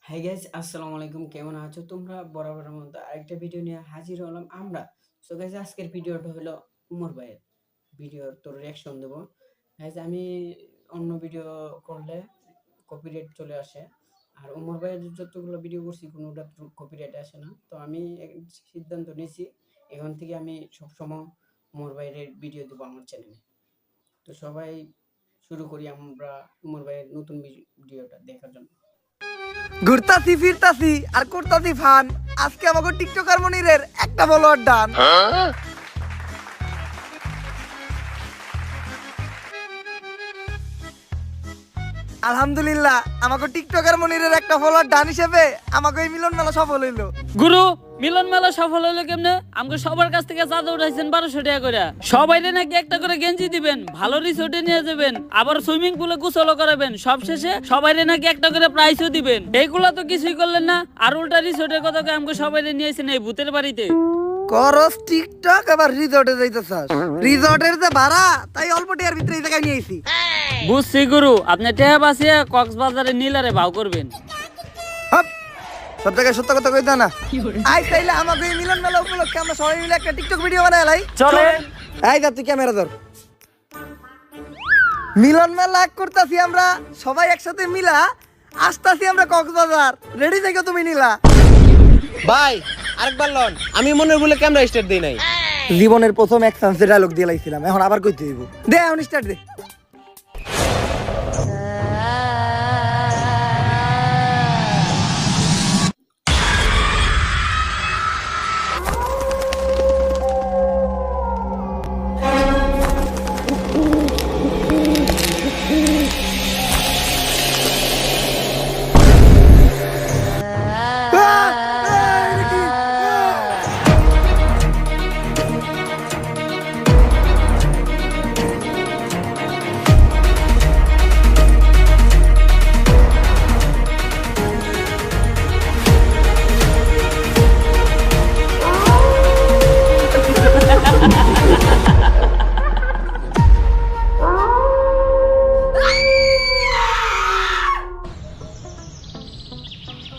Hi guys, আসসালামু আলাইকুম। কেমন আছো তোমরা? বরাবরের মতো আরেকটা ভিডিও নিয়ে হাজির হলাম আমরা। সো গাইস, আজকের ভিডিওটা হলো উমর ভাইয়ের ভিডিওর তো রিয়াকশন দেবো। গাইস, আমি অন্য ভিডিও করলে কপিরাইট চলে আসে, আর উমর ভাইয়ের যতগুলো ভিডিও করছি কোনোটা কপিরাইট আসে না। তো আমি সিদ্ধান্ত নিয়েছি এখন থেকে আমি সবসময় উমর ভাইয়ের ভিডিও দেবো আমার চ্যানেলে। তো সবাই শুরু করি আমরা উমর ভাইয়ের নতুন ভিডিওটা দেখার জন্য। ঘুরতাছি ফিরতাছি আর করতাছি ফান। আজকে আমাকে টিকটকার মনিরের একটা ফলোয়ার ডান। আলহামদুলিল্লাহ, আমাকে টিকটকার মনিরের একটা ফলোয়ার ডান হিসেবে আমাকে এই মিলন মেলা সফল হইলো। গুরু মিলন মেলা সফল হলো কেমনে? আমাকে সবার কাছ থেকে চাঁদা উঠাইছেন 1200 টাকা করে। সবাইরে নাকি একটা করে গেঞ্জি দিবেন, ভালো রিসোর্টে নিয়ে যাবেন, আবার সুইমিং পুলে গোসলও করাবেন, সবশেষে সবাইরে নাকি একটা করে প্রাইজও দিবেন। এইগুলা তো কিছুই করলেন না, আর উল্টা রিসোর্টের কথা আমাকে সবাইরে নিয়েছেন এই ভূতের বাড়িতে। করস টিকটক আবার রিসর্টে যাইতেছাস। রিসর্টের যে ভাড়া তাই অল্প টাকার ভিতরে এই জায়গায় নিয়ে আইছি। বুঝছি গুরু, আপনি টেহা বাঁচিয়ে কক্সবাজারে নীলারে ভাও করবেন। হপ, সব জায়গায় সত্য কথা কইতা না। আই তাইলে আমাকে এই মিলন মেলা উপলক্ষে আমরা সবাই মিলে একটা টিকটক ভিডিও বানাই লাই। চলে এই যা তুই ক্যামেরা ধর। মিলন মেলা করতাছি আমরা সবাই একসাথে মিলা, আসতাছি আমরা কক্সবাজার। রেডি থেকো তুমি নীলা। ভাই আরেকবার লন, আমি মনের বলে ক্যামেরা স্টার্ট দেই নাই। জীবনের প্রথম এক চান্সে ডায়লগ দিয়ে লাইছিলাম, এখন আবার কইতে হইব। দে এখন স্টার্ট দে।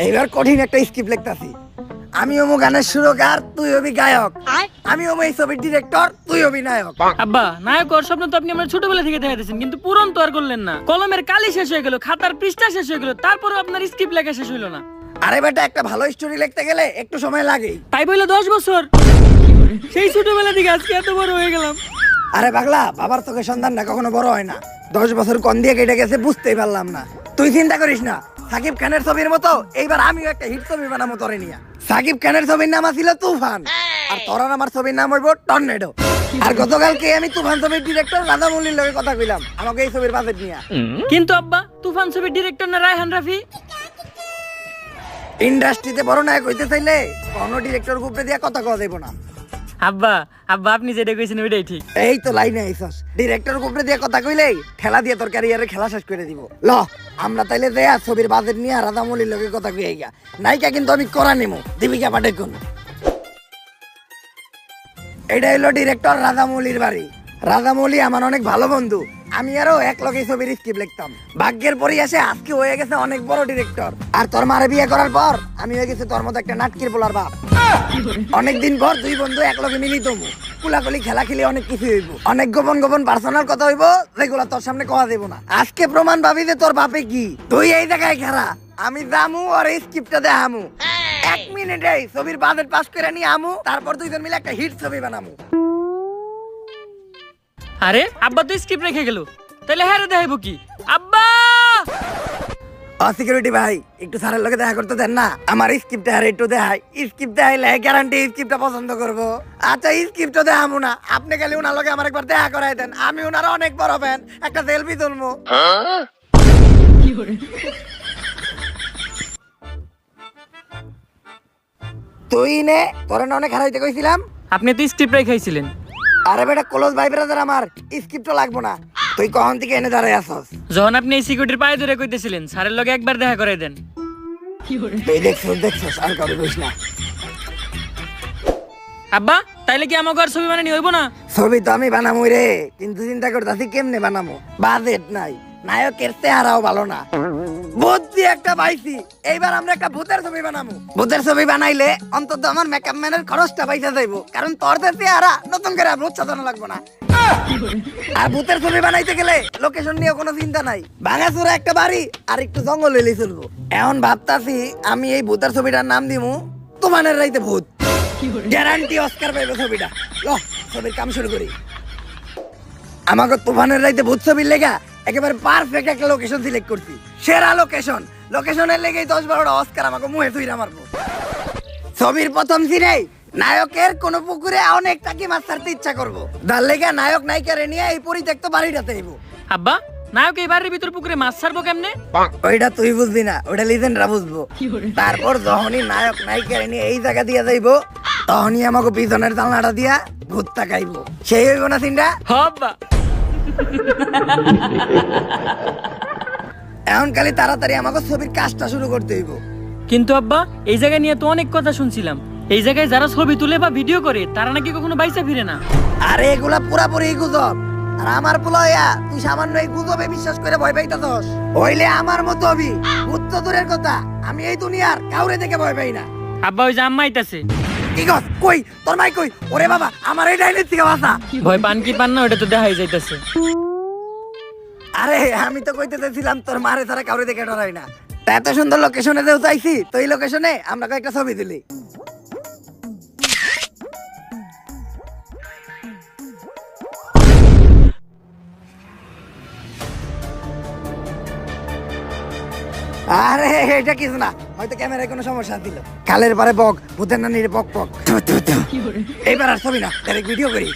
এইবার কঠিন একটা স্ক্রিপ্ট লিখতাছি। আমি ওমো গানের সুরকার, তুই হবি গায়ক। আমি ওমো এই ছবির ডিরেক্টর, তুই হবি নায়ক। আব্বা, নায়ক হওয়ার স্বপ্ন তো আপনি আমার ছোটবেলা থেকে দেখাইতেছেন, কিন্তু পূরণ তো আর করলেন না। কলমের কালি শেষ হয়ে গেল, খাতার পৃষ্ঠা শেষ হয়ে গেল, তারপরেও আপনার স্ক্রিপ্ট লেখা শেষ হইলো না। আরে বেটা, একটা ভালো স্টোরি লিখতে গেলে একটু সময় লাগেই। তাই বলে 10 বছর? সেই ছোটবেলা থেকে আজকে এত বড় হয়ে গেলাম। আরে পাগলা, বাবার চোখে সন্তান না কখনো বড় হয় না। 10 বছর কোন দিয়ে কেটে গেছে বুঝতেই পারলাম না। তুই চিন্তা করিস না, সাকিব খানের ছবির মতো এইবার আমিও একটা হিট ছবি বানাবো তোরে নিয়া। সাকিব খানের ছবির নাম ছিল তুফান, আর তোর আর আমার ছবির নাম হইব টর্নেডো। আর গতকালকে আমি তুফান ছবির ডিরেক্টর রাধামৌলির লগে কথা কইলাম আমাকে এই ছবির বাজেট নিয়া। কিন্তু আব্বা, তুফান ছবির ডিরেক্টর না রায়হান রাফি? ইন্ডাস্ট্রিতে বড় নায়ক হইতে চাইলে কোনো ডিরেক্টর গ্রুপে দিয়া কথা কওয়া যাইব না। আব্বা আব্বা, আপনি যেটা কইছেন ওইটাই ঠিক। এই তো লাইনে আইছস, ডিরেক্টর গ্রুপে দিয়া কথা কইলেই ঠেলা দিয়ে তোর ক্যারিয়ারে খেলা শেষ করে দিব। ল আমরা তাইলে দেয়া ছবির বাজেট নিয়ে রাধামৌলির লগে কথা কই গা। নায়িকা কিন্তু আমি করা নিমু, দীপিকা পাডুকোন। এটা হলো ডিরেক্টর রাধামৌলির বাড়ি। রাধামৌলি আমার অনেক ভালো বন্ধু, আমি আরো এক লগে ছবির স্ক্রিপ্ট লিখতাম। ভাগ্যের পরিহাসে আজকে হয়ে গেছে অনেক বড় ডিরেক্টর। আর তোর মারে বিয়ে করার পর আমি হয়ে গেছে তোর মতো একটা নাটকির বলার বাপ। অনেকদিন পর দুই বন্ধু এক লগে মিলিত হবো, কুলাকুলি খেলা খেলি অনেক কিছু হইব, অনেক গোপন গোপন পার্সোনাল কথা হইব যেগুলা তোর সামনে কওয়া দেব না। আজকে প্রমাণ পাবি যে তোর বাপে কি। তুই এই জায়গায় খেলা, আমি জামু আর এই স্ক্রিপ্টটা দেখামু। 1 মিনিটেই ছবির বাজেট পাস করে নিয়ে আমু, তারপর দুইজন মিলে একটা হিট ছবি বানামু। আরে আব্বা তো স্ক্রিপ্ট রেখে গেল, তাহলে হ্যাঁ দেখাইবো কি? আব্বা! সিকিউরিটি ভাই, একটু স্যারের লগে দেখা করতে দেন না, আমার স্ক্রিপ্টটা আর একটু দেখাই। স্ক্রিপ্ট দেখাইলে গ্যারান্টি স্ক্রিপ্টটা পছন্দ করবো। আচ্ছা, স্ক্রিপ্টটা দেখামু না, আপনি খালি ওনার লগে আমার একবার দেখা করাই দেন, আমি ওনার অনেক বড় ফ্যান, একটা সেলফি তুলবো। তুই নে, তোরে না অনেক হারাইতে কইছিলাম। আপনি তো স্ক্রিপ্ট রেখাইছিলেন। আরে বেটা, ক্লোজ ভাই ব্রাদার আমার, স্ক্রিপ্টও লাগবো না। তুই কখন থেকে এনে দাঁড়াই আসস? যখন আপনি এই সিকিউরিটির পায়ে ধরে কইতেছিলেন স্যারের লগে একবার দেখা করাই দেন। তুই দেখছস আর কারো কইস না। আব্বা, তাইলে কি আমাকে আর ছবি বানানি হইব না? ছবি তো আমি বানামু রে, কিন্তু চিন্তা করতাছি কেমনে বানামু। বাজেট নাই, নায়কের চেহারাও ভালো না। বুদ্ধি একটা পাইছি, এইবার আমরা একটা ভূতের ছবি বানাবো। ভূতের ছবি বানাইলে অন্তত আমার মেকআপ ম্যানের খরচটা পয়সা যাইবো, কারণ তোর চেহারা নতুন করে ভূত সাজানো লাগবো না। আর ভূতের ছবি বানাইতে গেলে লোকেশন নিয়ে কোনো চিন্তা নাই, ভাঙাচোরা একটা বাড়ি আর একটু জঙ্গল হইলেই চলবো। এখন ভাবতাছি আমি এই ভূতের ছবিটার নাম দিমু তুফানের রাইতে ভূত। গ্যারান্টি অস্কার পাইবে ছবিটা। ল ছবির কাম শুরু করি। আমাকে তুফানের রাইতে ভূত ছবির লেগা একেবারে পারফেক্ট একটা লোকেশন সিলেক্ট করছি, সেরা লোকেশন। লোকেশনের লেগেই 10-12টা অস্কার আমাকে মুহে তুইরা মারবো। ছবির প্রথম সিনেই নায়কের কোন পুকুরে অনেক টাকি মাছ ছাড়তে ইচ্ছা করবো, তার লেগে নায়ক নায়িকারে নিয়ে এই পরিত্যক্ত বাড়িটাতে আইবো। আব্বা নায়ক এই বাড়ির ভিতর পুকুরে মাছ ছাড়বো কেমনে? ওইটা তুই বুঝবি না, ওইটা লিজেন্ডরা বুঝবো। তারপর যখনই নায়ক নায়িকারে নিয়ে এই জায়গা দিয়ে যাইবো, তখনই আমাকে পিছনের জানলাটা দিয়া ভূত তাকাইবো। সেই হইব না সিনটা? হব্বা এখন খালি তাড়াতাড়ি আমাকে ছবির কাজটা শুরু করতে হইব। কিন্তু আব্বা এই জায়গা নিয়ে তো অনেক কথা শুনছিলাম, এই জায়গায় যারা ছবি তুলে বা ভিডিও করে তারা নাকি কখনো বাইসা ফিরে না। আরে এগুলা পুরাপুরি গুজব। আর আমার পোলাইয়া তুই সামান্য এই গুজবে বিশ্বাস করে ভয় পাইতাছস? হইলে আমার মতো হবি। ভূত তো দূরের কথা, আমি এই দুনিয়ার কাউরে দেখে ভয় পাই না। আব্বা ওই যে আম্মা আইতাছে। কি কস? কই তোর মাই কই? ওরে বাবা, আমার এই ডাইনের থেকে বাঁচা। ভয় পান কি পান না ওটা তো দেখাই যাইতাছে। আরে আমি তো কইতে চাইছিলাম তোর মারে ছাড়া কাউরে দেখে ডরাই না। তা এত সুন্দর লোকেশনে যেও চাইছি, তো এই লোকেশনে আমরা কয়েকটা ছবি তুলি। আরে এটা কিছু না, হয়তো ক্যামেরায় কোনো সমস্যা দিল। কালের পরে বক, ভূতের নানির বক বক। এইবার আর ছবি না, ডাইরেক্ট ভিডিও করি।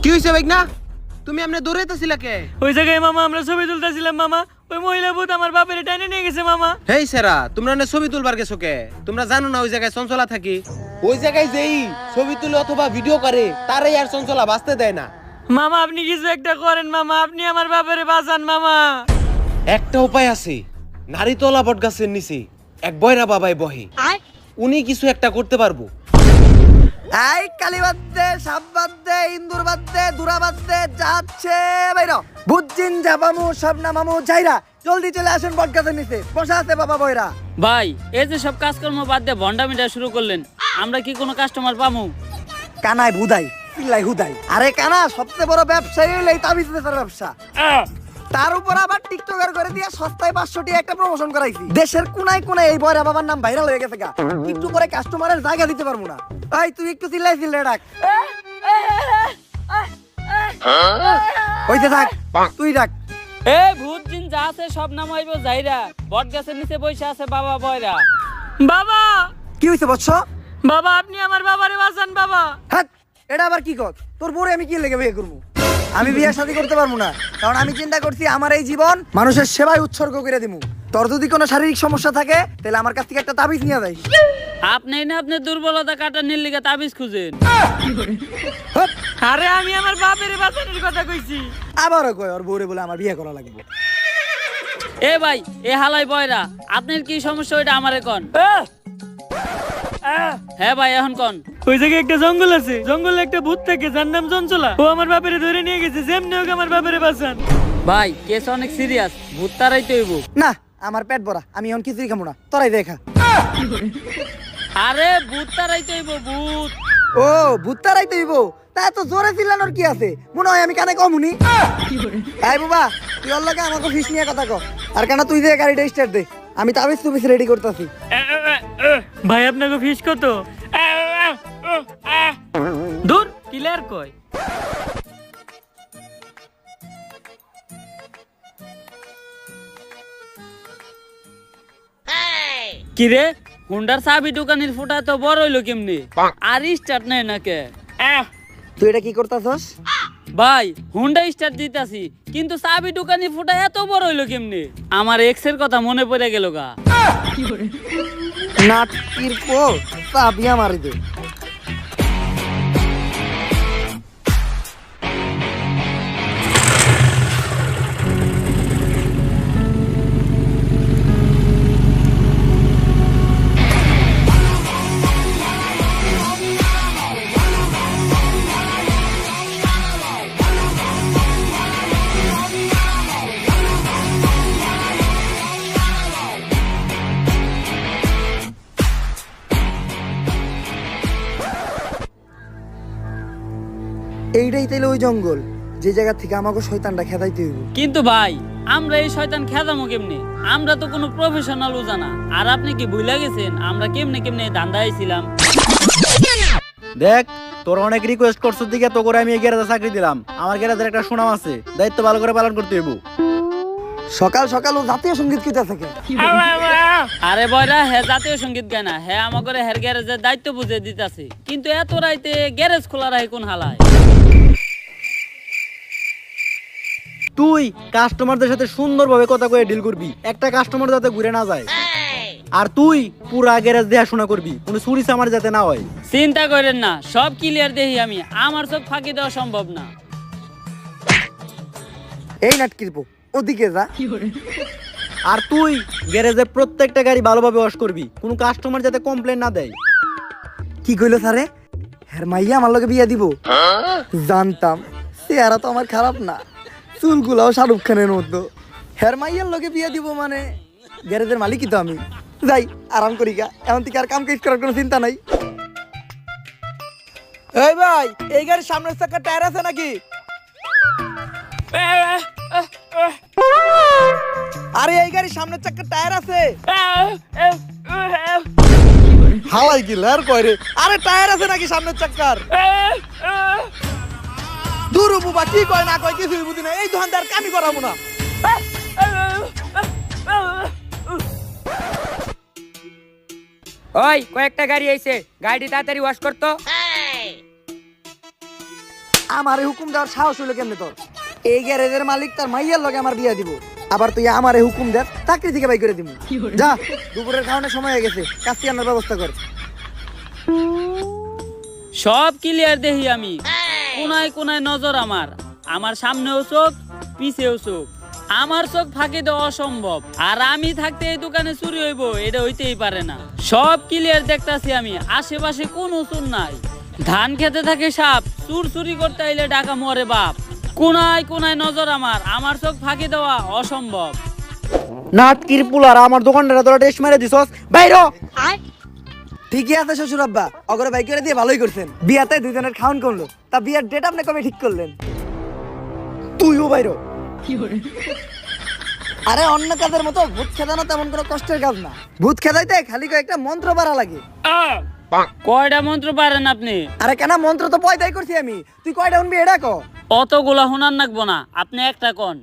কি হইছে ভাই না? তুমি আমনে দৌড়াইতেছিলা কে? ওই জায়গায় মামা আমরা ছবি তুলতেছিলাম মামা, ওই মহিলা ভূত আমার বাপের টাইনে নিয়ে গেছে মামা। হেই সেরা, তোমরা না ছবি তুলবার গেছো কে? তোমরা জানো না ওই জায়গায় চঞ্চলা থাকি? ওই জায়গায় যেই ছবি তুলে অথবা ভিডিও করে তারাই আর চঞ্চলা বাঁচতে দেয় না। মামা আপনি কিছু একটা করেন মামা, আপনি আমার বাপের বাঁচান মামা। একটা উপায় আছে, নারীতলা বট গাছের নিচে এক বয়রা বাবাই বহে, উনি কিছু একটা করতে পারবো। এই কালী বাদ দে, সাপ বাদ দে, ইন্দুর বাদ দে, দুরা বাদ দে, যাচ্ছে বাইর। বুঝছিন যাবামু, সব নামামু, যাইরা জলদি চলে আসেন বটগাছের নিচে, বসা আছে বাবা বয়রা। ভাই এই যে সব কাজকর্ম বাদ দিয়ে ভন্ডামিটা শুরু করলেন, আমরা কি কোনো কাস্টমার পামু? কানায় বুদাই, পিল্লাই হুদাই। আরে কানা সবচেয়ে বড় ব্যবসায়ী হইলে এই তাবিজ বেচার ব্যবসা। তার উপর আবার টিকটকার করে দিয়ে সস্তায় 500 টাকা একটা প্রমোশন করাইছি। দেশের কোনায় কোনায় এই বয়রা বাবার নাম ভাইরাল হয়ে গেছে গা। একটু পরে কাস্টমারের জায়গা দিতে পারবো না। ভাই তুই একটু চিল্লাই ডাক। হইতে থাক, তুই ডাক। এ ভূত জিন যা আছে সব নাম হইব যাইরা, বট গাছের নিচে বসে আছে বাবা বয়রা। বাবা কি হইছে বৎস? বাবা আপনি আমার বাবারে বাঁচান বাবা। হ্যাঁ এটা আবার কি কর? তোর বউরে আমি কি লেগে বিয়ে করবো? আমি বিয়ে শাদী করতে পারবো না, কারণ আমি চিন্তা করছি আমার এই জীবন মানুষের সেবায় উৎসর্গ করে দিমু। তোর যদি কোনো শারীরিক সমস্যা থাকে তাহলে আমার কাছ থেকে একটা তাবিজ নিয়ে যাইস। আপনি না আপনার দুর্বলতা কাটানোর লিগে তাবিজ খুঁজেন। হপ, আরে আমি আমার বাপের বাঁচানোর কথা কইছি। আবারও কয় ওর বউরে বলে আমার বিয়ে করা লাগবে। এ ভাই এ হালাই বয়রা, আপনার কি সমস্যা ওইটা আমারে কোন। হ্যাঁ ভাই এখন কোন। ওই জায়গায় একটা জঙ্গল আছে, জঙ্গলে একটা ভূত থাকে যার নাম চঞ্চলা, ও আমার বাপের ধরে নিয়ে গেছে, যেমনি হোক আমার বাপের বাঁচান। ভাই কেস অনেক সিরিয়াস, ভূত তারাই তো হইব। না আমার পেট ভরা, আমি এখন কিছুই খাবো না, তোরাই দেখা। আরে ভূত তারাই তো হইব, ভূত। ও ভূত তারাই তো হইব, তা এত জোরে চিল্লানোর কি আছে? মনে হয় আমি কানে কমুনি। এই বাবা তুই ওর লাগে আমাকে ফিস নিয়ে কথা কর। আর কেন তুই যে গাড়িটা স্টার্ট দে, আমি তাবিজ তুবিজ রেডি করতেছি। ভাই আপনাকে ফিস কত? দূর ক্লিয়ার কয়। কিরে হুন্ডার চাবি দোকানের ফুটা তো বড় হইলো কেমনি? আর স্টার্ট নাই নাকে? তুই এটা কি করতেছস? ভাই হুন্ডা স্টার্ট দিতাছি কিন্তু চাবি দোকানি ফুটা এত বড় হইলো কেমনে? আমার এক্স এর কথা মনে পড়ে গেল গা। নাটকির পো চাবি আমারে দে। এইটাই তাইলে ওই জঙ্গল যে জায়গা থেকে আমাকে শয়তানটা খেদাইতে হইব। কিন্তু ভাই আমরা এই শয়তান খেদামো কেমনে? আমরা তো কোনো প্রফেশনাল জানা। আর আপনি কি ভুলে গেছেন আমরা কেমনে কেমনে ধান্দা আইছিলাম? দেখ তোর অনেক রিকোয়েস্ট করছিস দিকে তো করে আমি এই গ্যারেজে চাকরি দিলাম। আমার গ্যারেজের একটা সুনাম আছে, দায়িত্ব ভালো করে পালন করতে হইব। সকাল সকাল ও জাতীয় সঙ্গীত কিতা থাকে। আরে বয়রা হে জাতীয় সঙ্গীত গায় না, হে আমাকে হের গ্যারেজের দায়িত্ব বুঝে দিতাছে। কিন্তু এত রাইতে গ্যারেজ খোলা রাখে কোন হালায়? তুই কাস্টমারদের সাথে সুন্দরভাবে কথা কয়ে ডিল করবি, একটা কাস্টমার যাতে ঘুরে না যায়। আর তুই পুরা গ্যারেজ দেখাশোনা করবি, কোনো চুরি চামার যাতে না হয়। চিন্তা করেন না, সব ক্লিয়ার দেখি আমি। আমার চোখ ফাঁকি দেওয়া সম্ভব না। এই নাটকির পো ওদিকে যা। আর তুই গ্যারেজের প্রত্যেকটা গাড়ি ভালোভাবে ওয়াশ করবি, কোনো কাস্টমার যাতে কমপ্লেন না দেয়। কি কইলো স্যারে? হের মাইয়া আমার লগে বিয়া দিব? জানতাম, চেহারা তো আমার খারাপ না, চুলগুলাও শাহরুখ খানের মতো। হের মাইয়ার লগে বিয়া দিব মানে গ্যারেজের মালিকই তো আমি। যাই আরাম করি গা, এখন থেকে আর কাম কাজ করার কোনো চিন্তা নাই। এই ভাই, এই গাড়ির সামনের চাকার টায়ার আছে নাকি? আরে এই গাড়ির সামনের চাকার টায়ার আছে? হালাই কি লার কয় রে? আরে টায়ার আছে নাকি সামনের চাকার? দূর বুবা, কি কয় না কয় কিছুই বুঝি না। এই দোকানদার কামি করাবো না। ওই কয়েকটা গাড়ি আইছে, গাড়ি তাড়াতাড়ি ওয়াশ করতো। আমারে হুকুম দেওয়ার সাহস হইলো কেমনে তোর? এই গ্যারেজের মালিক তার মাইয়ার লগে আমার বিয়া দিব, আবার তুই আমারে হুকুম দে চাকরি থেকে বাই করে দিব? যা, দুপুরের খাওয়ানোর সময় হয়ে গেছে, কাজটি আনার ব্যবস্থা কর। সব ক্লিয়ার দেখি আমি। কোনায় কোনায় নজর আমার। আমার সামনেও চোখ, পিছেও চোখ। আমার চোখ ফাঁকি দেওয়া অসম্ভব। আর আমি থাকতে এই দোকানে চুরি হইব এটা হইতেই পারে না। সব ক্লিয়ার দেখতাছি আমি। আশেপাশে কোনো চুর নাই। ধান খেতে থাকে সাপ, চুর চুরি করতে আইলে ডাকা মরে বাপ। কোনায় কোনায় নজর আমার। আমার চোখ ফাঁকি দেওয়া অসম্ভব। নাটকির পুলার আমার দোকানটা তোরা টেস্ট মেরে দিছস, বাইরো। ঠিকই আছে শ্বশুর আব্বা, অগরে বাই করে দিয়ে ভালোই করছেন। বিয়াতে দুজনের খাওন করলো, তা বিয়ার ডেট আপনি কবে ঠিক করলেন? তুইও বাইরো। আরে অন্য কাজের মতো ভূত খেদানো তেমন কোনো কষ্টের কাজ না। ভূত খেদাইতে খালি কয়েকটা মন্ত্র পারা লাগে। কয়টা মন্ত্র পারেন আপনি? আরে কেন, মন্ত্র তো পয়দাই করছি আমি। তুই কয়টা শুনবি এটা ক। অতগুলা হুনার নাকবো না, আপনি একটা কোন।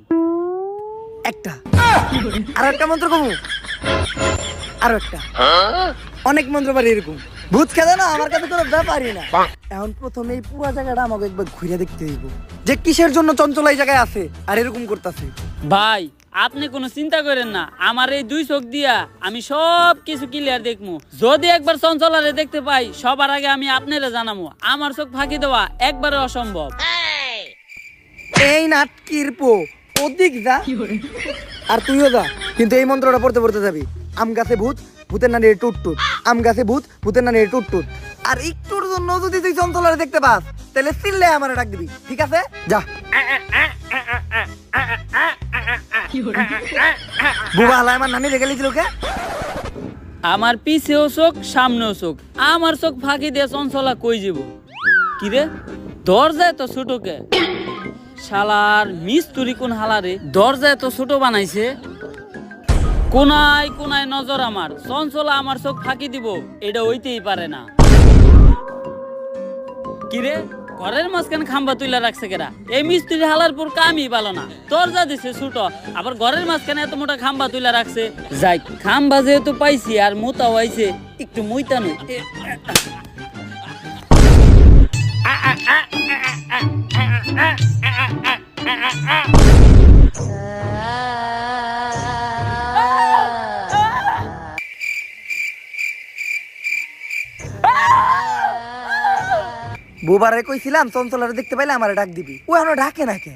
একটা। আর একটা মন্ত্র কমু। আর একটা। অনেক মন্ত্র পারি এরকম। ভূত খেদা না আমার কাছে কোনো ব্যাপারই না। এখন প্রথমে এই পুরো জায়গাটা আমাকে একবার ঘুরে দেখতে হইব যে কিসের জন্য চঞ্চল এই জায়গায় আছে আর এরকম করতেছে। ভাই আপনি কোনো চিন্তা করেন না, আমার এই দুই চোখ দিয়া আমি সব কিছু ক্লিয়ার দেখবো। যদি একবার চঞ্চলারে দেখতে পাই সবার আগে আমি আপনারে জানাবো। আমার চোখ ফাঁকি দেওয়া একবারে অসম্ভব। এই নাটকির পো ওদিক যা, আর তুইও যা, কিন্তু এই মন্ত্রটা পড়তে পড়তে যাবি। আম গাছে ভূত, ভূতের নানি টুট টুট। আম গাছে ভূত, ভূতের নানি টুট টুট। আর একটুর জন্য যদি তুই চঞ্চলারে দেখতে পাস তাহলে চিল্লে আমারে ডাক দিবি, ঠিক আছে? যা। বুবা হালায় আমার নানি রেখে লিছিল কে? আমার পিছেও চোখ, সামনেও চোখ। আমার চোখ ফাঁকি দিয়ে চঞ্চলা কই যাব? কিরে দরজায় তো ছোটকে শালার মিস্তুরি কোন হালারে দরজায় তো ছোট বানাইছে। কোনায় কোনায় নজর আমার। চঞ্চলা আমার চোখ ফাঁকি দিব এটা হইতেই পারে না। কিরে ঘরের মাঝখানে খাম্বা তুইলা রাখছে কেরা? এই মিস্ত্রি হালার পর কামই পালো না। দরজা দিছে ছোট, আবার ঘরের মাঝখানে এত মোটা খাম্বা তুইলা রাখছে। যাই খাম্বা যেহেতু পাইছি আর মোতা হইছে একটু মুইতা নই। বুবারে কইছিলাম চঞ্চলারে দেখতে পাইলে আমারে ডাক দিবি, ও এখনো ডাকে না কে?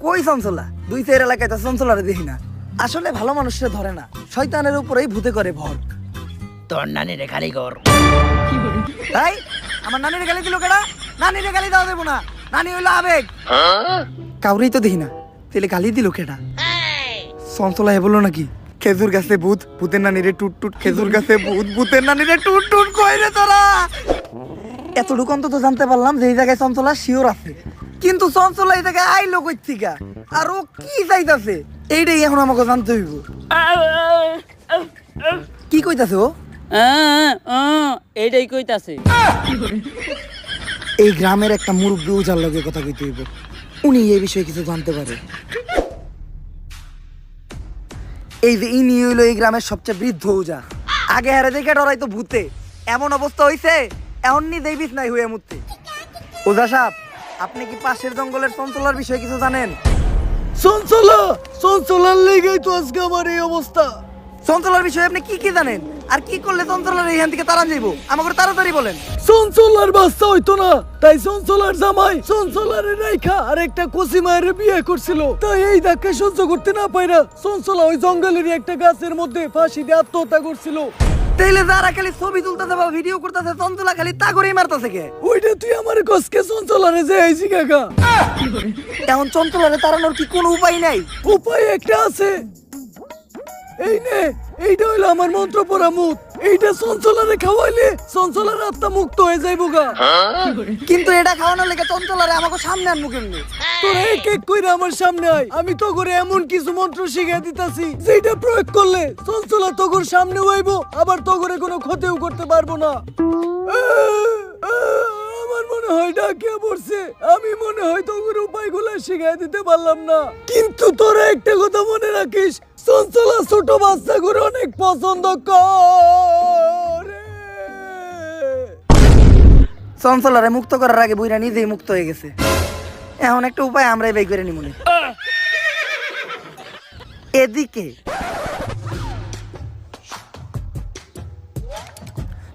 কই চঞ্চলা? দুই চার এলাকায় তো চঞ্চলারে দেখি না। আসলে ভালো মানুষরা ধরে না, শয়তানের উপরেই ভূতে করে ভর। তোর নানিরে খালি কর। তাই আমার নানিরে গালি দিল কেডা? নানিরে গালি দাও দেবো না, নানি হইলো আবেগ। কাউরেই তো দেখি না, তাহলে গালি দিল কেডা? চঞ্চলা বললো নাকি খেজুর গাছে ভূত, ভূতের নানিরে টুট টুট, খেজুর গাছে ভূত, ভূতের নানিরে টুট টুট। কই রে তোরা? এতটুকু অন্তত জানতে পারলাম যে এই জায়গায় চঞ্চলা শিওর আছে, কিন্তু চঞ্চলা এই জায়গায় আইলো কই থিকা আর ও কি চাইতাছে এইটাই এখন আমাকে জানতে হইব। কি কইতাছে ও? এইটাই কইতাছে। এই গ্রামের একটা মুরব্বী ওজার লগে কথা কইতে হইব, উনি এই বিষয়ে কিছু জানতে পারে। এই যে ইনি হইলো এই গ্রামের সবচেয়ে বৃদ্ধ ওজা। আগে হারে দেখে ডরাইতো ভূতে, এমন অবস্থা হইছে এখন নিজেই বিছনাই হয়ে মুততে। ওজা সাহেব, আপনি কি পাশের জঙ্গলের চঞ্চলার বিষয়ে কিছু জানেন? চঞ্চলার লেগেই তো আজকে আমার এই অবস্থা। চঞ্চলার বিষয়ে আপনি কি কি জানেন, আর কি করলে চঞ্চলার এইখান থেকে তাড়ান যাইবো? আমাকে তাড়াতাড়ি বলেন। চঞ্চলার বাচ্চা হইতো না, তাই চঞ্চলার জামাই চঞ্চলারে রাইখা আর একটা কচি মায়ের বিয়ে করছিল। তাই এই ধাক্কা সহ্য করতে না পাইরা চঞ্চলা ওই জঙ্গলেরই একটা গাছের মধ্যে ফাঁসি দিয়ে আত্মহত্যা করছিল। তাইলে যারা খালি ছবি তুলতেছে বা ভিডিও করতেছে, চঞ্চলা খালি তা করেই মারতেছে কে? ওইটা তুই আমার কসকে চঞ্চলারে যে আইছি কাকা। এখন চঞ্চলারে তাড়ানোর কি কোনো উপায় নাই? উপায় একটা আছে, এই নে, এইটা হইলো আমার মন্ত্র পড়া মুখ। এইটা চঞ্চলারে খাওয়াইলে চঞ্চলার আত্মা মুক্ত হয়ে যাইবো গা। কিন্তু এটা খাওয়ানোর লেগে চঞ্চলারে আমাকে সামনে আনবো কেমনি? তোরা এক এক কইরা আমার সামনে আয়, আমি তো করে এমন কিছু মন্ত্র শিখিয়ে দিতাছি যেটা প্রয়োগ করলে চঞ্চলা তোর সামনে হইবো, আবার তোরে কোনো ক্ষতিও করতে পারবো না। আমার মনে হয় ডাকিয়া পড়ছে, আমি মনে হয় তোর উপায়গুলো শিখিয়ে দিতে পারলাম না। কিন্তু তোরা একটা কথা মনে রাখিস, চঞ্চলা ছোট বাচ্চাগুলো অনেক পছন্দ করে। চঞ্চলারে মুক্ত করার আগে বুইরা নিজেই মুক্ত হয়ে গেছে, এখন একটা উপায় আমরাই বের করে নিমুনে। এদিকে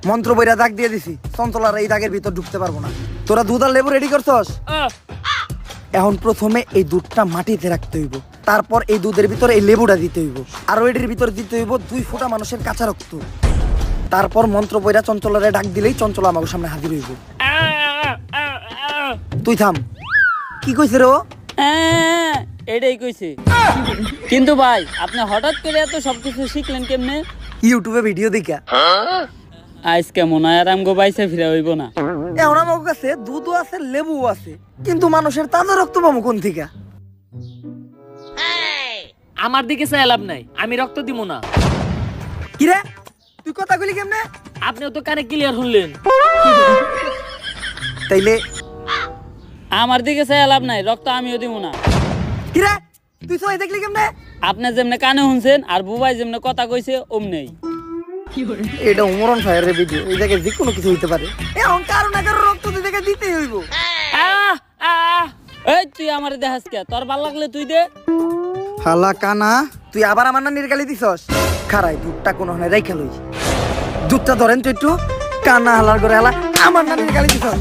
মন্ত্র বইরা দাগ দিয়ে দিছি, চঞ্চলার এই দাগের ভিতর ঢুকতে পারবো না। তোরা দুধ আর লেবু রেডি করছস? এখন প্রথমে এই দুধটা মাটিতে রাখতে হইব, তারপর এই দুধের ভিতরে এই লেবুটা দিতে হইব, আর ওইটির ভিতরে দিতে হইব 2 ফোঁটা মানুষের কাঁচা রক্ত। তারপর মন্ত্র বইরা চঞ্চলারে ডাক দিলেই চঞ্চলা আমার সামনে হাজির হইব। তুই থাম। কি কইছে রে ও? এটাই কইছে। কিন্তু ভাই, আপনি হঠাৎ করে এত সবকিছু শিখলেন কেমনে? ইউটিউবে ভিডিও দেখা। আজকে মনে হয় আর আমগো বাইসে ফিরা হইব না। এখন আমার কাছে দুধও আছে, লেবুও আছে, কিন্তু মানুষের তাজা রক্ত পাবো কোন থেকে? আমার দিকে চাই লাভ নাই, আমি রক্ত দিব না। কিরে তুই কথা কইলি কেমনে? আপনিও তো কানে ক্লিয়ার হলেন। তাইলে আমার দিকে চাই লাভ নাই, রক্ত আমিও দিব না। কিরে তুই সবাই দেখলি কেমনে? আপনি যেমনে কানে শুনছেন আর বুবাই যেমনে কথা কইছে অমনেই। এটা উমরন ফায়ারের ভিডিও, এই জায়গায় যে কোনো কিছু হইতে পারে। এখন কারো না কারো রক্ত তুই দেখে দিতেই হইব। এই তুই আমারে দেখাস কে? তোর ভাল লাগলে তুই দে। হালা কানা, তুই আবার আমার নানির গালি দিছস? খারাই দুধটা কোনো হয় রাইখা লই। দুধটা ধরেন তো একটু। কানা হালার করে হালা আমার নানির গালি দিছস।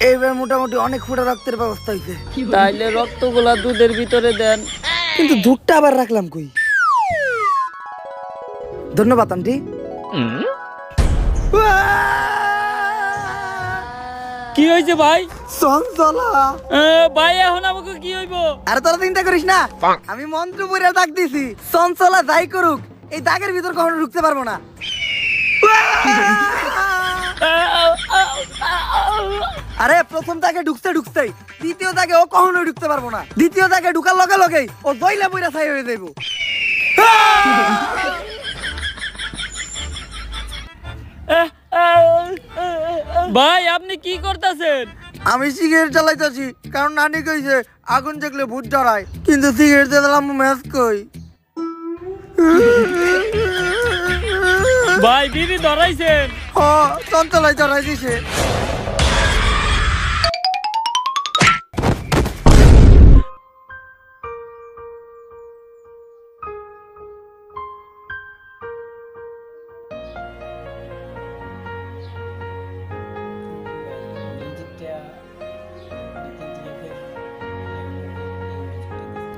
এইবার মোটামুটি অনেক ফুটা রক্তের ব্যবস্থা হইছে। তাইলে রক্তগুলা দুধের ভিতরে দেন। কিন্তু দুধটা আবার রাখলাম কই? ধন্যবাদ আন্টি। কি হয়েছে ভাই? চঞ্চলা ভাই এখন আমাকে কি হইব? আরে তোরা চিন্তা করিস না, আমি মন্ত্র পড়ে দাগ দিছি। চঞ্চলা যাই করুক এই দাগের ভিতর কখনো ঢুকতে পারবো না। আরে প্রথম তাকে ঢুকতেই দ্বিতীয় তাকে ও কখনোই ঢুকতে পারবো না, দ্বিতীয় তাকে ঢুকার লগে লগেই ও দইলা বইরা ছাই হয়ে যাইবো। ভাই আপনি কি করতেছেন? আমি সিগারেট চালাইতেছি, কারণ নানি কইছে আগুন দেখলে ভূত ডরায়, কিন্তু সিগারেট চালাম ম্যাচ কই। ভাই বিড়ি ধরাইছেন? হ চঞ্চলাই চড়াই দিছে।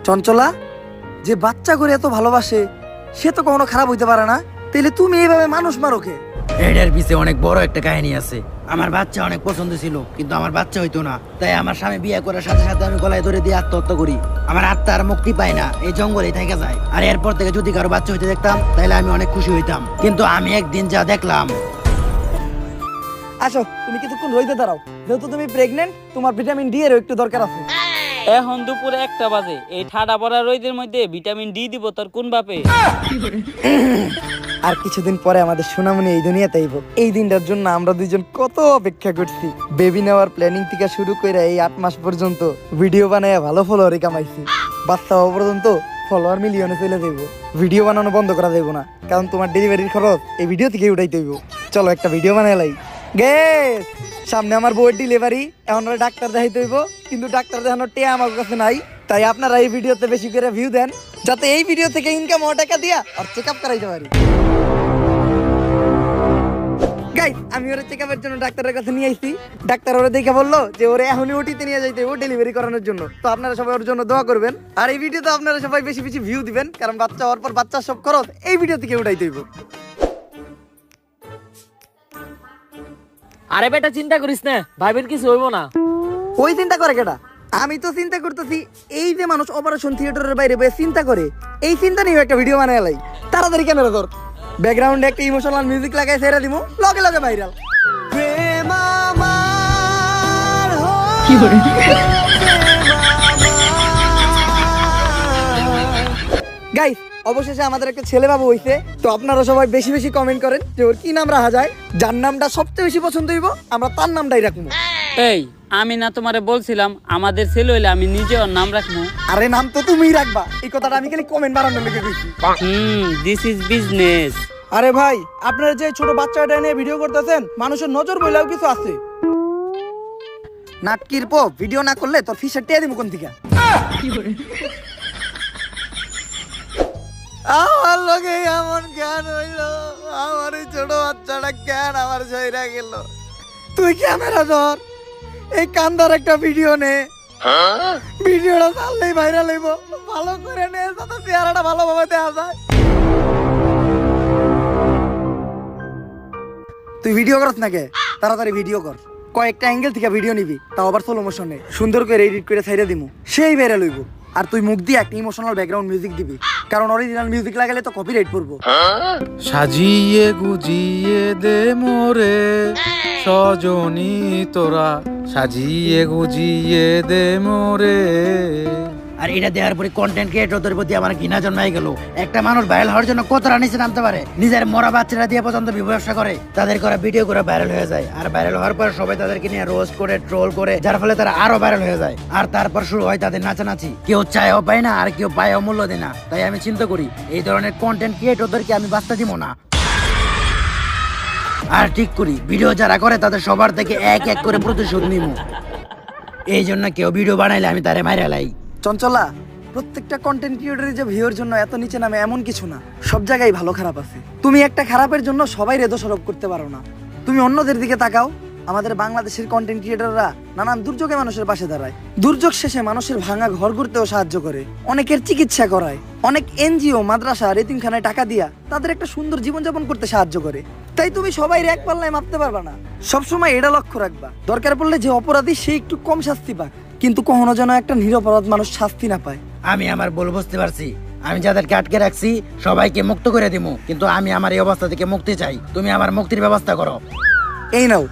চঞ্চলা, যে বাচ্চা করে এত ভালোবাসে সে তো কখনো খারাপ হইতে পারে না, তাইলে তুমি এইভাবে মানুষ মারো কে? এটার পিছে অনেক বড় একটা কাহিনী আছে। আমার বাচ্চা অনেক পছন্দ ছিল, কিন্তু আমার বাচ্চা হইতো না, তাই আমার স্বামী বিয়ে করার সাথে সাথে আমি গলায় ধরে দিয়ে আত্মহত্যা করি। আমার আত্মা আর মুক্তি পায় না, এই জঙ্গলেই থেকে যায়। আর এরপর থেকে যদি কারো বাচ্চা হইতে দেখতাম তাহলে আমি অনেক খুশি হইতাম, কিন্তু আমি একদিন যা দেখলাম। আসো, তুমি কিছুক্ষণ রইতে দাঁড়াও, যেহেতু তুমি প্রেগনেন্ট, তোমার ভিটামিন ডি এর একটু দরকার আছে। এখন দুপুরে 1টা বাজে, এই ঠাডা পড়া রোদের মধ্যে ভিটামিন ডি দিব তোর কোন বাপে? আর কিছুদিন পরে আমাদের সোনামণি এই দুনিয়াতে আইব। এই দিনটার জন্য আমরা দুইজন কত অপেক্ষা করছি। বেবি নেওয়ার প্ল্যানিং থেকে শুরু করে এই 8 মাস পর্যন্ত ভিডিও বানায় ভালো ফলোয়ারই কামাইছি। বাচ্চা হওয়া পর্যন্ত ফলোয়ার মিলিয়নে চলে যাইব। ভিডিও বানানো বন্ধ করা যাইব না, কারণ তোমার ডেলিভারির খরচ এই ভিডিও থেকে উঠাইতে হইব। চলো একটা ভিডিও বানাই লাই। গেস, সামনে আমার বউয়ের ডেলিভারি, এখন ডাক্তার দেখাইতে হইব, কিন্তু ডাক্তার দেখানোর টিয়া আমার কাছে নাই। তাই আপনারা এই ভিডিওতে বেশি করে ভিউ দেন, যাতে এই ভিডিও থেকে ইনকাম হওয়া টাকা দিয়া আর চেক আপ করাইতে পারি। গাইস, আমি ওর চেক আপের জন্য ডাক্তারের কাছে নিয়ে আইছি। ডাক্তার ওরে দেখে বললো যে ওরে এখনই ওটিতে নিয়ে যাইতে হবে ডেলিভারি করানোর জন্য। তো আপনারা সবাই ওর জন্য দোয়া করবেন, আর এই ভিডিওতে আপনারা সবাই বেশি বেশি ভিউ দিবেন, কারণ বাচ্চা হওয়ার পর বাচ্চার সব খরচ এই ভিডিও থেকে উঠাইতে হইব। আরে বেটা চিন্তা করিস না, ভাইবের কিছু হইব না। ওই চিন্তা করে কেটা? আমি তো চিন্তা করতেছি এই যে মানুষ অপারেশন থিয়েটারের বাইরে বসে চিন্তা করে, এই চিন্তা নিয়ে একটা ভিডিও বানায় লাই। তাড়াতাড়ি ক্যামেরা ধর, ব্যাকগ্রাউন্ডে একটা ইমোশনাল মিউজিক লাগাই ছেড়ে দিমু, লগে লগে ভাইরাল। গাইস, অবশেষে আমাদের একটা ছেলে বাবু হইছে। তো আপনারা সবাই বেশি বেশি কমেন্ট করেন যে ওর কি নাম রাখা যায়। যার নামটা সবচেয়ে বেশি পছন্দ হইব আমরা তার নামটাই রাখবো। এই আমি না তোমারে বলছিলাম আমাদের ছেলে হইলে আমি নিজে ওর নাম রাখবো? আরে নাম তো তুমিই রাখবা, এই কথাটা আমি খালি কমেন্ট বানানোর লেগে কইছি। This is business. আরে ভাই, আপনারা যে ছোট বাচ্চাটা নিয়ে ভিডিও করতেছেন, মানুষের নজর বইলেও কিছু আছে। নাটকির পো ভিডিও না করলে তোর ফিসের টিয়া দিমু কোন থেকে? আমার লগে এমন জ্ঞান হইল, আমার এই ছোট বাচ্চাটা জ্ঞান আমার জয়রা গেল। তুই ক্যামেরা ধর, এই কান্দার একটা ভিডিও নে, ভিডিওটা চাললেই ভাইরাল হইব। ভালো করে নে, যাতে চেহারাটা ভালোভাবে দেখা যায়। তুই ভিডিও করছ নাকি? তাড়াতাড়ি ভিডিও কর, কয়েকটা অ্যাঙ্গেল থেকে ভিডিও নিবি, তাও আবার স্লো মোশনে, সুন্দর করে এডিট করে ছাইড়া দিমু, সেই ভাইরাল হইব। আর তুই মুখ দিয়ে একটা ইমোশনাল ব্যাকগ্রাউন্ড মিউজিক দিবি, কারণ অরিজিনাল মিউজিক লাগালে তো কপিরাইট পড়বো। সাজিয়ে গুজিয়ে দে মোরে সজনী তোরা, সাজিয়ে গুজিয়ে দে মোরে। আর এটা দেওয়ার পরে কন্টেন্ট ক্রিয়েটরদের প্রতি আমার ঘৃণা জন্মাই গেল। একটা মানুষ ভাইরাল হওয়ার জন্য কতটা নিচে নামতে পারে, নিজের মরা বাচ্চারা দিয়ে পর্যন্ত ব্যবসা করে, তাদের করা ভিডিও করে ভাইরাল হয়ে যায়। আর ভাইরাল হওয়ার পর সবাই তাদেরকে নিয়ে রোস্ট করে ট্রোল করে, যার ফলে তারা আরো ভাইরাল হয়ে যায়। আর তারপর শুরু হয় তাদের নাচানাচি, কেউ চায়ও পায় না আর কেউ পায়ও মূল্য দেয় না। তাই আমি চিন্তা করি এই ধরনের কন্টেন্ট ক্রিয়েটরদেরকে আমি বাঁচতে দিব না। আর ঠিক করি ভিডিও যারা করে তাদের সবার থেকে এক এক করে প্রতিশোধ নিব। এই জন্য কেউ ভিডিও বানাইলে আমি তারে মাইরা লাই। চঞ্চলা, প্রত্যেকটা কন্টেন্ট ক্রিয়েটরের যে ভিউর জন্য এত নিচে নামে এমন কিছু না, সব জায়গায় ভালো খারাপ আছে। তুমি একটা খারাপের জন্য সবাই দোষারোপ করতে পারো না। তুমি অন্যদের দিকে তাকাও, আমাদের বাংলাদেশের কন্টেন্ট ক্রিয়েটররা নানান দুর্যোগে মানুষের পাশে দাঁড়ায়, দুর্যোগ শেষে মানুষের ভাঙা ঘর করতেও সাহায্য করে, অনেকের চিকিৎসা করায়, অনেক এনজিও মাদ্রাসা এতিমখানায় টাকা দিয়া তাদের একটা সুন্দর জীবনযাপন করতে সাহায্য করে। তাই তুমি সবাই এক পাল্লায় মাপতে পারবা না। সবসময় এটা লক্ষ্য রাখবা, দরকার পড়লে যে অপরাধী সে একটু কম শাস্তি পাক, কিন্তু কখনো যেন একটা নিরপরাধ মানুষ শাস্তি না পায়। আমি আমার ভুল বুঝতে পারছি, আমি যাদেরকে আটকে রাখছি সবাইকে মুক্ত করে দিব, কিন্তু আমি আমার এই অবস্থা থেকে মুক্তি চাই। তুমি আমার মুক্তির ব্যবস্থা করো। এই নাও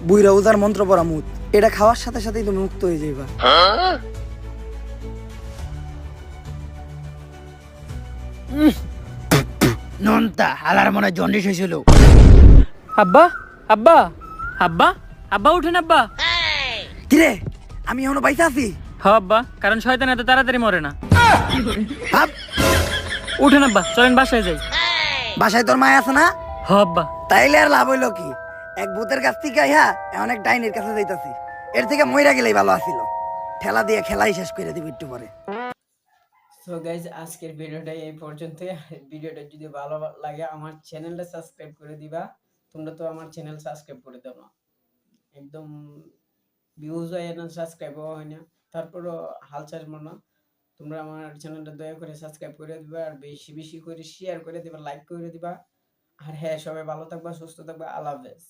বুইরা উজার মন্ত্র পড়া মুত। এটা খাওয়ার সাথে সাথেই তুমি মুক্ত হয়ে যাইবা। নন্তা হালার মনে হয় জন্ডিস হয়েছিল। আব্বা আব্বা আব্বা আব্বা উঠেন আব্বা। কিরে আমি এখনো পয়সা আছি? হ আব্বা, কারণ শয়তান এত তাড়াতাড়ি মরে না। ভাব, উঠেন আব্বা, চলেন বাসায় যাই। বাসায় তোর মায় আছে না? হ আব্বা। তাইলে আর লাভ হইলো কি? এক ভূতের কাছ থেকে আইহা এখন এক ডাইনির কাছে যাইতাছি। এর থেকে মইরা গেলেই ভালো আছিল। ঠেলা দিয়ে খেলাই শেষ করে দিব একটু পরে। সো গাইজ আজকের ভিডিওটা এই পর্যন্ত। ভিডিওটা যদি ভালো লাগে আমার চ্যানেলটা সাবস্ক্রাইব করে দিবা। তোমরা তো আমার চ্যানেল সাবস্ক্রাইব করে দাও না, একদম ভিউজ হয় না, সাবস্ক্রাইবও হয় না, তারপরও হাল ছাড়বো না। তোমরা আমার চ্যানেলটা দয়া করে সাবস্ক্রাইব করে দিবা, আর বেশি বেশি করে শেয়ার করে দিবা, লাইক করে দিবা। আর হ্যাঁ, সবাই ভালো থাকবা, সুস্থ থাকবা, আল্লাহ হাফেজ।